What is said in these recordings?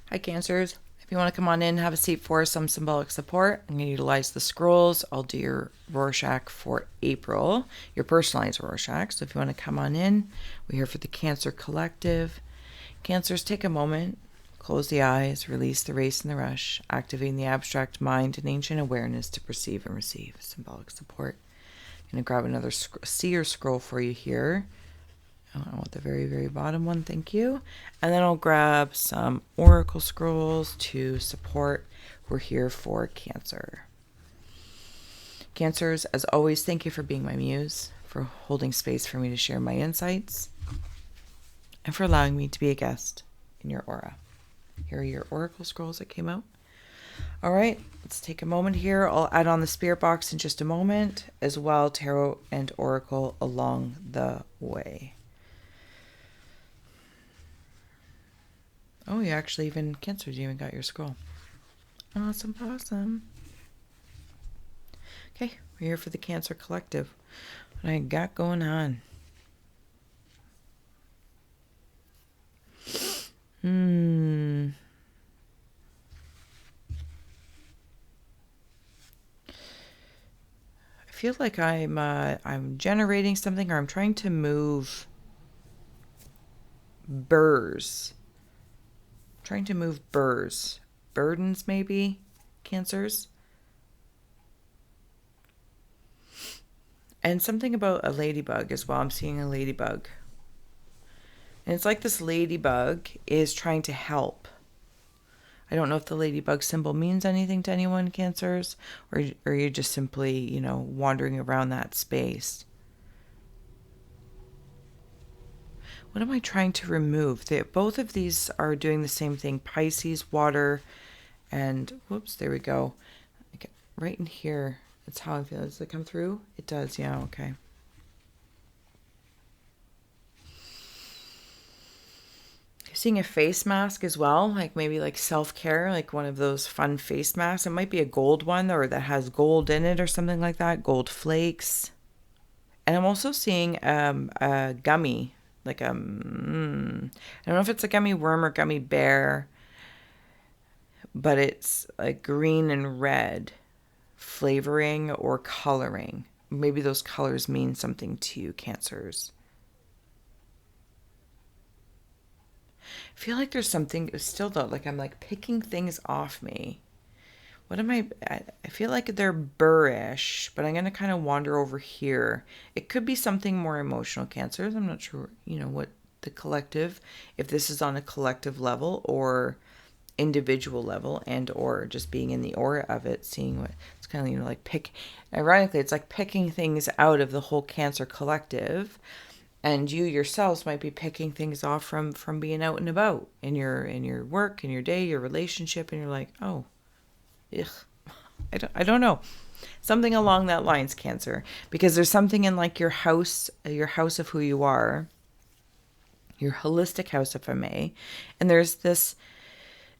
Hi, Cancers. If you want to come on in, have a seat for some symbolic support. I'm going to utilize the scrolls. I'll do your rorschach for April, your personalized rorschach. So if you want to come on in, we're here for the Cancer Collective. Cancers, take a moment, close the eyes, release the race and the rush, activating the abstract mind and ancient awareness to perceive and receive symbolic support. I'm going to grab another seer scroll for you here. I want the very, very bottom one. Thank you. And then I'll grab some oracle scrolls to support. We're here for Cancer. Cancers, as always, thank you for being my muse, for holding space for me to share my insights, and for allowing me to be a guest in your aura. Here are your oracle scrolls that came out. All right, let's take a moment here. I'll add on the spirit box in just a moment, as well tarot and oracle along the way. Oh, you actually even Cancer, you even got your scroll. Awesome, awesome. Okay, we're here for the Cancer Collective. What I got going on? I feel like I'm generating something, or I'm trying to move burrs. Trying to move burrs. Burdens, maybe? Cancers? And something about a ladybug as well. I'm seeing a ladybug. And it's like this ladybug is trying to help. I don't know if the ladybug symbol means anything to anyone, Cancers, or you're just simply, wandering around that space. What am I trying to remove? Both of these are doing the same thing. Pisces, water, and whoops, there we go. Right in here. That's how I feel. Does it come through? It does, yeah, okay. Seeing a face mask as well, like maybe like self-care, like one of those fun face masks. It might be a gold one, or that has gold in it or something like that, gold flakes. And I'm also seeing a gummy, like I don't know if it's a gummy worm or gummy bear, but it's like green and red flavoring or coloring. Maybe those colors mean something to you, Cancers. I feel like there's something still though, like I'm like picking things off me. What am I feel like they're burrish, but I'm going to kind of wander over here. It could be something more emotional, Cancers. I'm not sure, what the collective, if this is on a collective level or individual level, and or just being in the aura of it, seeing what it's kind of, like ironically, it's like picking things out of the whole Cancer collective. And you yourselves might be picking things off from being out and about in your work, in your day, your relationship, and you're like, oh, ugh, I don't know, something along that lines, Cancer, because there's something in like your house of who you are, your holistic house, if I may, and there's this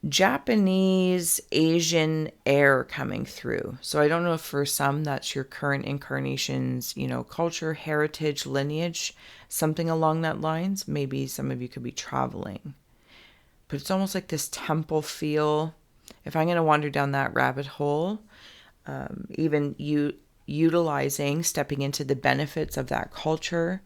Japanese Asian air coming through. So I don't know if for some that's your current incarnation's, culture, heritage, lineage, something along that lines. Maybe some of you could be traveling. But it's almost like this temple feel. If I'm going to wander down that rabbit hole, even you stepping into the benefits of that culture,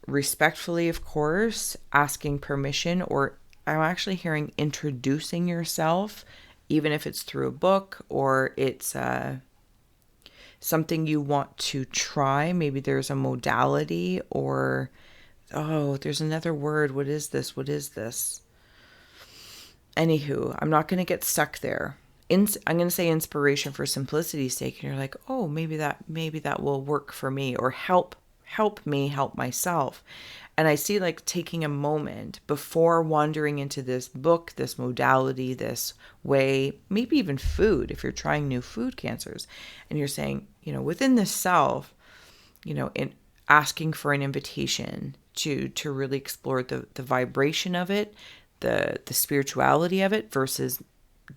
respectfully, of course, asking permission, or I'm actually hearing introducing yourself, even if it's through a book or it's something you want to try. Maybe there's a modality, or, oh, there's another word. What is this? Anywho, I'm not going to get stuck there. I'm going to say inspiration for simplicity's sake. And you're like, oh, maybe that will work for me, or help me help myself. And I see like taking a moment before wandering into this book, this modality, this way, maybe even food, if you're trying new food, Cancers, and you're saying, within this self, in asking for an invitation to really explore the vibration of it, the spirituality of it versus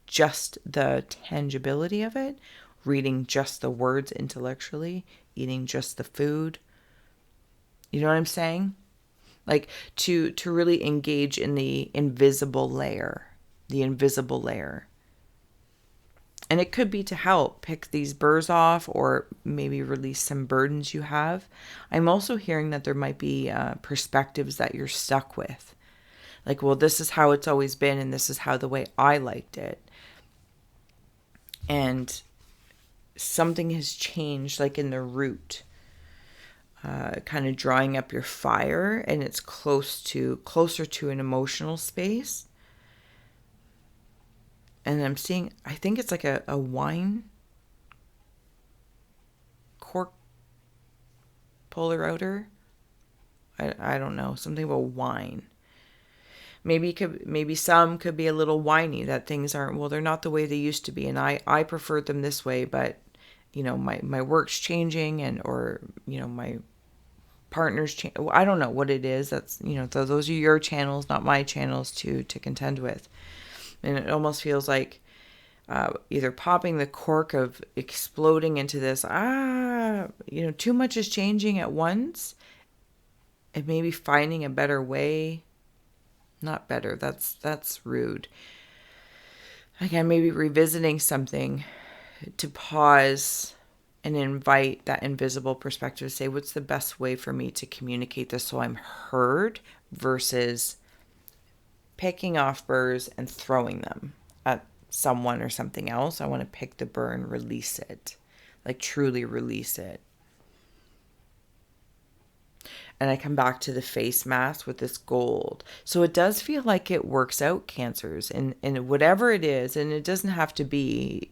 just the tangibility of it, reading just the words intellectually, eating just the food. You know what I'm saying? Like to really engage in the invisible layer. the invisible layer. And it could be to help pick these burrs off or maybe release some burdens you have. I'm also hearing that there might be perspectives that you're stuck with. Like, well, this is how it's always been, and this is how the way I liked it. And something has changed, like in the root, kind of drawing up your fire, and it's closer to an emotional space. And I'm seeing, I think it's like a wine cork puller outer. I don't know, something about wine. Maybe some could be a little whiny, that things aren't, well, they're not the way they used to be. And I preferred them this way, but my work's changing, and, or, my partner's change. I don't know what it is. That's, those are your channels, not my channels to contend with. And it almost feels like either popping the cork of exploding into this, too much is changing at once, and maybe finding a better way. Not better, that's rude. Again, maybe revisiting something to pause and invite that invisible perspective to say, what's the best way for me to communicate this so I'm heard, versus picking off burrs and throwing them at someone or something else. I want to pick the burr and release it, like truly release it. And I come back to the face mask with this gold. So it does feel like it works out, Cancers, and whatever it is. And it doesn't have to be,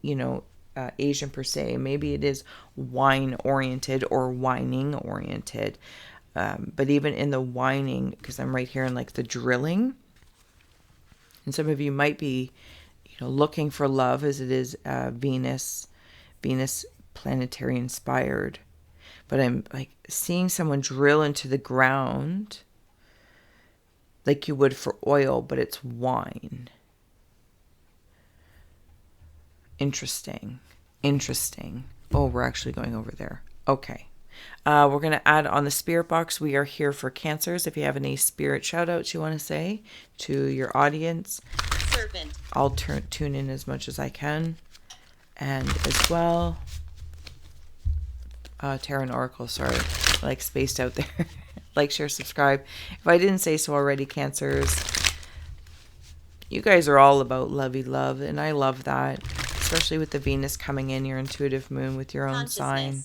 Asian per se. Maybe it is wine oriented or whining oriented. But even in the whining, because I'm right here in like the drilling, and some of you might be, looking for love, as it is Venus planetary inspired. But I'm like seeing someone drill into the ground like you would for oil, but it's wine. Interesting. Oh, we're actually going over there. Okay. We're going to add on the spirit box. We are here for Cancers. If you have any spirit shout outs you want to say to your audience, Serpent. I'll tune in as much as I can. And as well, Tarot and Oracle, sorry, like spaced out there. Like, share, subscribe. If I didn't say so already, Cancers, you guys are all about lovey love, and I love that, especially with the Venus coming in, your intuitive moon with your own sign.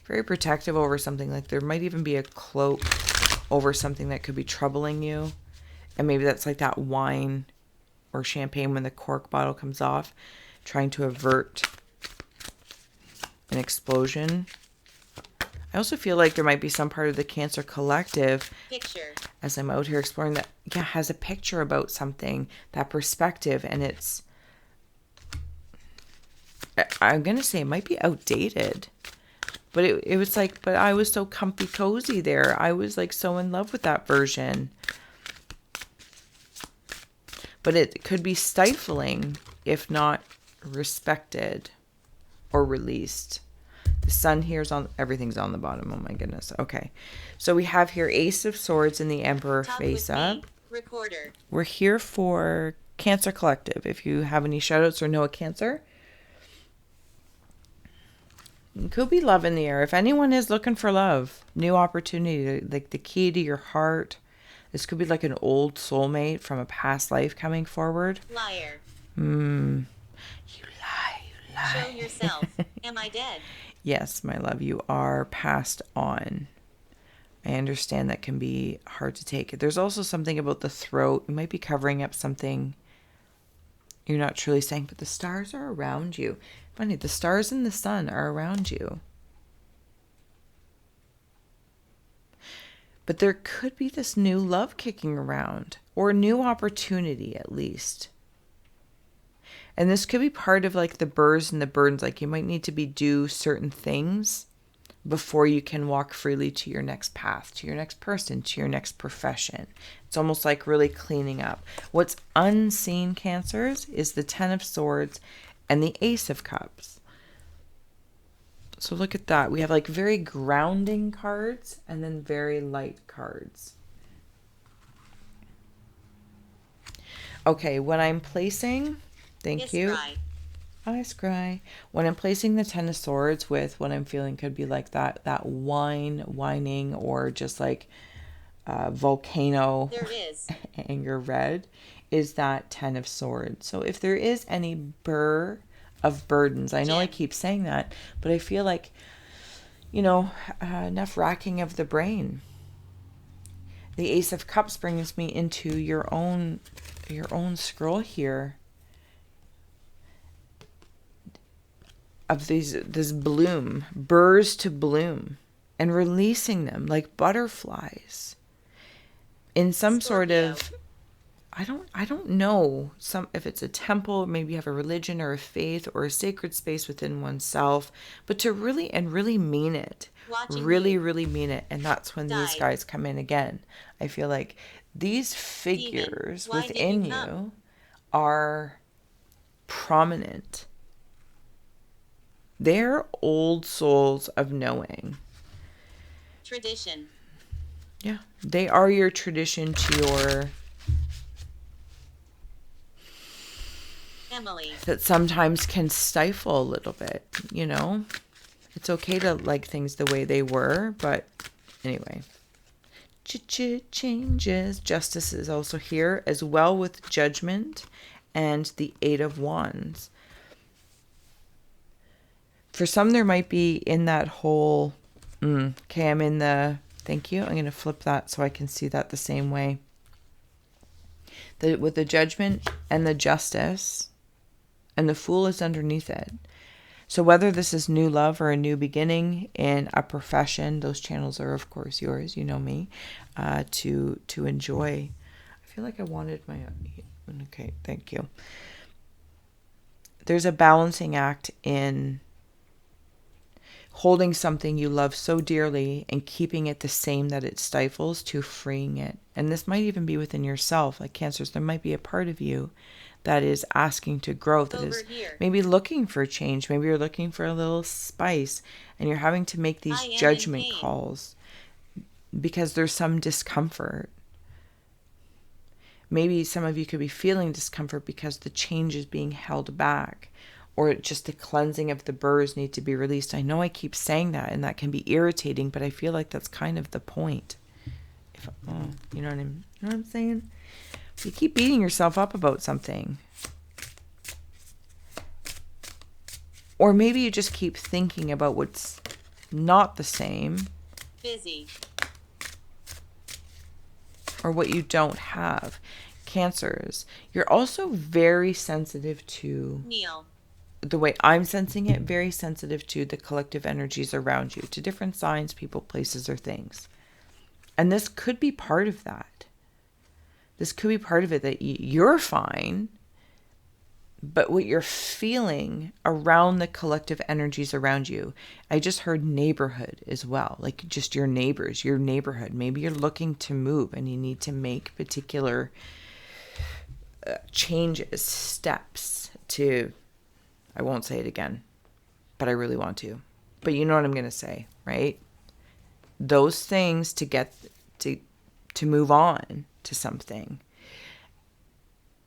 Very protective over something. Like there might even be a cloak over something that could be troubling you, and maybe that's like that wine or champagne when the cork bottle comes off, trying to avert an explosion. I also feel like there might be some part of the Cancer collective, as I'm out here exploring, that has a picture about something, that perspective, and it's, I'm going to say it might be outdated, but it was like, but I was so comfy cozy there. I was like so in love with that version. But it could be stifling if not respected or released. The sun here's on, everything's on the bottom. Oh my goodness. Okay. So we have here Ace of Swords and the Emperor face up. Recorder. We're here for Cancer Collective. If you have any shout outs or know a Cancer, it could be love in the air. If anyone is looking for love, new opportunity, like the key to your heart. This could be like an old soulmate from a past life coming forward. Liar. You lie. Show yourself. Am I dead? Yes, my love, you are passed on. I understand that can be hard to take. There's also something about the throat. You might be covering up something you're not truly saying, but the stars are around you. Funny, the stars and the sun are around you. But there could be this new love kicking around, or a new opportunity at least. And this could be part of like the burrs and the burdens. Like you might need to do certain things before you can walk freely to your next path, to your next person, to your next profession. It's almost like really cleaning up. What's unseen, Cancers, is the Ten of Swords and the Ace of Cups. So look at that. We have like very grounding cards and then very light cards. Okay, when I'm placing, thank you. Scry. I scry. When I'm placing the Ten of Swords with what I'm feeling could be like that whining, or just like volcano There is. anger red, is that Ten of Swords. So if there is any burr of burdens, I know I Gem. keep saying that, but I feel like, you know, enough racking of the brain. The Ace of Cups brings me into your own scroll here of this bloom, burrs to bloom, and releasing them like butterflies in some sort Scorpio. of, I don't know, some, if it's a temple, maybe you have a religion or a faith or a sacred space within oneself, but to really mean it. Watching Really, you. really mean it. And that's when these Died. guys come in again. I feel like these Demon. figures Why did you within come? you are prominent. They're old souls of knowing. Tradition. Yeah. They are your tradition to your, Emily. that sometimes can stifle a little bit, you know? It's okay to like things the way they were, but anyway. Changes. Justice is also here, as well with Judgment and the Eight of Wands. For some, there might be in that whole, okay, I'm in the, thank you. I'm going to flip that so I can see that the same way. With the Judgment and the Justice, and the Fool is underneath it. So whether this is new love or a new beginning in a profession, those channels are, of course, yours. You know me, to enjoy. I feel like I wanted my, okay, thank you. There's a balancing act in holding something you love so dearly and keeping it the same that it stifles, to freeing it. And this might even be within yourself, like Cancers. There might be a part of you that is asking to grow, that is maybe looking for change. Maybe you're looking for a little spice and you're having to make these judgment calls because there's some discomfort. Maybe some of you could be feeling discomfort because the change is being held back, or just the cleansing of the burrs need to be released. I know I keep saying that, and that can be irritating, but I feel like that's kind of the point. You know what I'm saying? You keep beating yourself up about something. Or maybe you just keep thinking about what's not the same. Busy. Or what you don't have. Cancers. You're also very sensitive to, Neil. the way I'm sensing it, very sensitive to the collective energies around you, to different signs, people, places, or things. And this could be part of that. This could be part of it, that you're fine, but what you're feeling around the collective energies around you. I just heard neighborhood as well, like just your neighbors, your neighborhood. Maybe you're looking to move and you need to make particular changes, steps to, I won't say it again, but I really want to. But you know what I'm going to say, right? Those things to get to move on to something.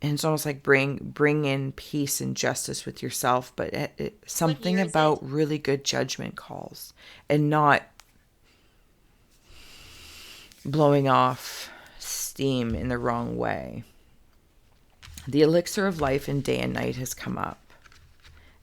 And it's almost like bring in peace and justice with yourself, but something about really good judgment calls and not blowing off steam in the wrong way. The elixir of life in day and night has come up.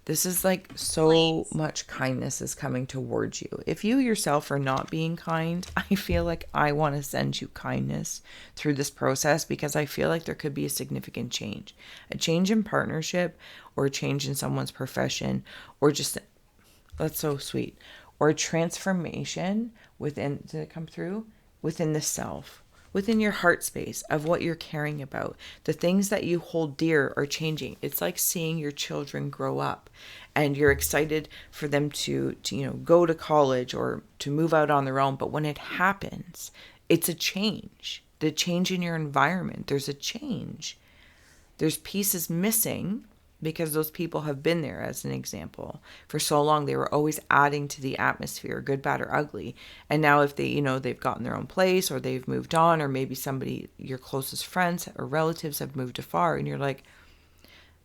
This is like so much kindness is coming towards you. If you yourself are not being kind, I feel like I want to send you kindness through this process, because I feel like there could be a significant change. A change in partnership, or a change in someone's profession, or just, that's so sweet, or a transformation within, to come through, within the self. Within your heart space of what you're caring about. The things that you hold dear are changing. It's like seeing your children grow up, and you're excited for them to go to college or to move out on their own. But when it happens, it's a change. The change in your environment, there's a change. There's pieces missing, because those people have been there, as an example. For so long, they were always adding to the atmosphere, good, bad, or ugly. And now if they, they've gotten their own place, or they've moved on, or maybe somebody, your closest friends or relatives have moved afar, and you're like,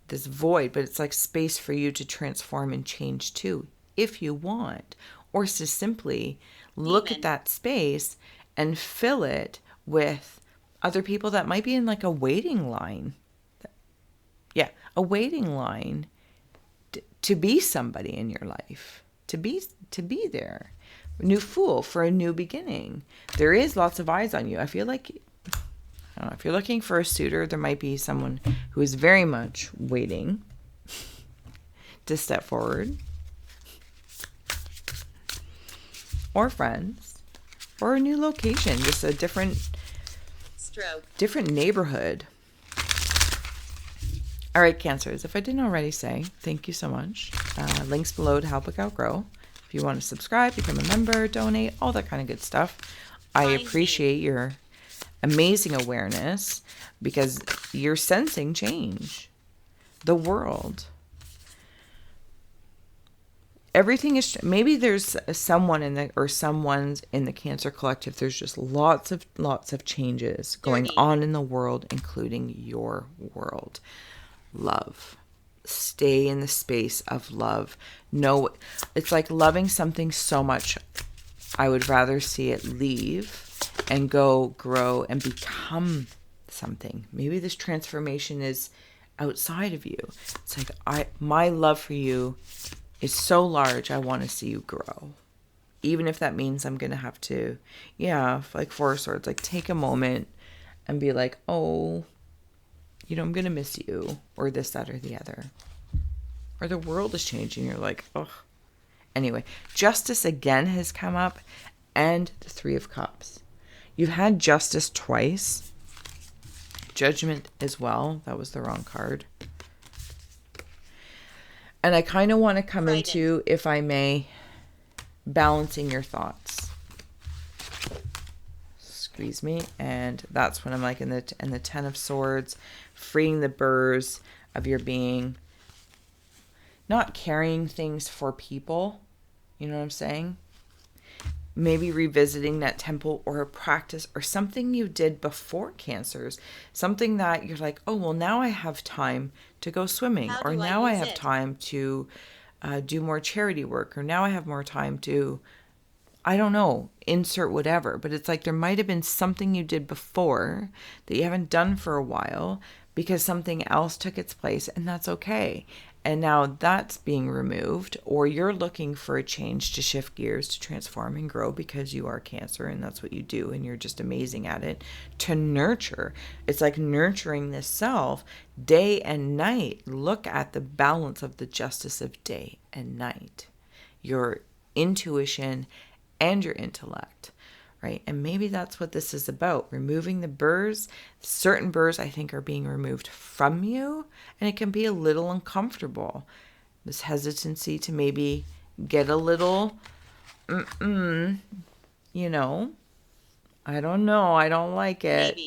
this void, but it's like space for you to transform and change too, if you want, or to simply look at that space and fill it with other people that might be in like a waiting line. Yeah, a waiting line to be somebody in your life, to be there. New fool for a new beginning. There is lots of eyes on you. I feel like, I don't know, if you're looking for a suitor, there might be someone who is very much waiting to step forward. Or friends. Or a new location, just a different neighborhood. All right, Cancers, if I didn't already say, thank you so much. Links below to help a gal grow. If you want to subscribe, become a member, donate, all that kind of good stuff. I appreciate your amazing awareness, because you're sensing change. The world. Everything is, maybe there's someone's in the Cancer collective. There's just lots of changes going on in the world, including your world. Love. Stay in the space of love. No, it's like loving something so much. I would rather see it leave and go grow and become something. Maybe this transformation is outside of you. It's like, my love for you is so large, I want to see you grow. Even if that means I'm going to have to, like Four of Swords, like take a moment and be like, oh, I'm going to miss you, or this, that, or the other. Or the world is changing. You're like, ugh. Anyway, Justice again has come up, and the Three of Cups. You've had Justice twice. Judgment as well. That was the wrong card. And I kind of want to come into, if I may, balancing your thoughts. Squeeze me. And that's when I'm like in the Ten of Swords, freeing the burrs of your being, not carrying things for people. You know what I'm saying? Maybe revisiting that temple or a practice or something you did before, Cancers. Something that you're like, oh, well, now I have time to go swimming. Or now I have time to do more charity work. Or now I have more time to, I don't know, insert whatever. But it's like there might have been something you did before that you haven't done for a while because something else took its place, and that's okay. And now that's being removed, or you're looking for a change to shift gears, to transform and grow, because you are Cancer and that's what you do, and you're just amazing at it, to nurture. It's like nurturing this self day and night. Look at the balance of the justice of day and night, your intuition and your intellect. Right? And maybe that's what this is about. Removing the burrs. Certain burrs, I think, are being removed from you. And it can be a little uncomfortable. This hesitancy to maybe get a little, I don't know. I don't like it.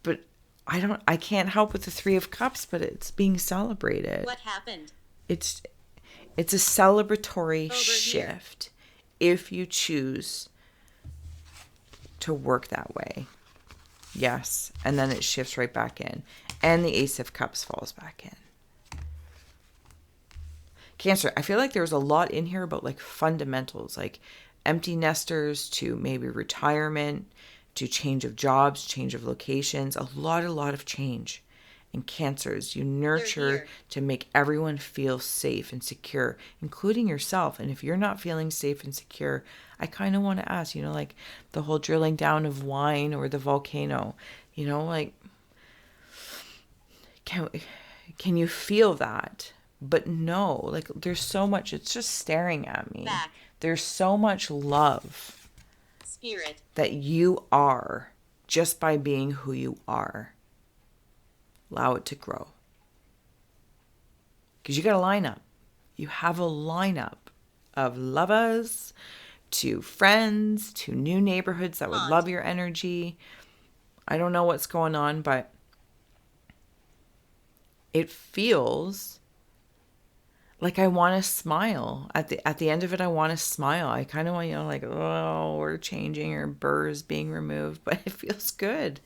But I can't help with the Three of Cups, but it's being celebrated. What happened? It's a celebratory shift. If you choose to work that way. Yes. And then it shifts right back in. And the Ace of Cups falls back in. Cancer, I feel like there's a lot in here about like fundamentals, like empty nesters to maybe retirement, to change of jobs, change of locations, a lot of change. And Cancers, you nurture to make everyone feel safe and secure, including yourself. And if you're not feeling safe and secure, I kind of want to ask, like the whole drilling down of wine or the volcano, like, can you feel that? But no, like there's so much, it's just staring at me. There's so much love. Spirit. That you are just by being who you are. Allow it to grow. Because you got a lineup. You have a lineup of lovers to friends to new neighborhoods that would love your energy. I don't know what's going on, but it feels like I want to smile. At the end of it, I want to smile. I kind of want, like, oh, we're changing, or burrs being removed, but it feels good.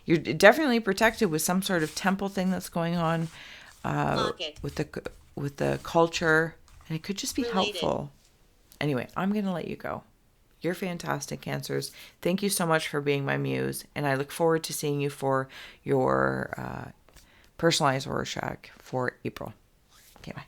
You're definitely protected with some sort of temple thing that's going on with the culture, and it could just be helpful. Anyway, I'm going to let you go. You're fantastic, Cancers. Thank you so much for being my muse, and I look forward to seeing you for your personalized rorschach for April. Okay, bye.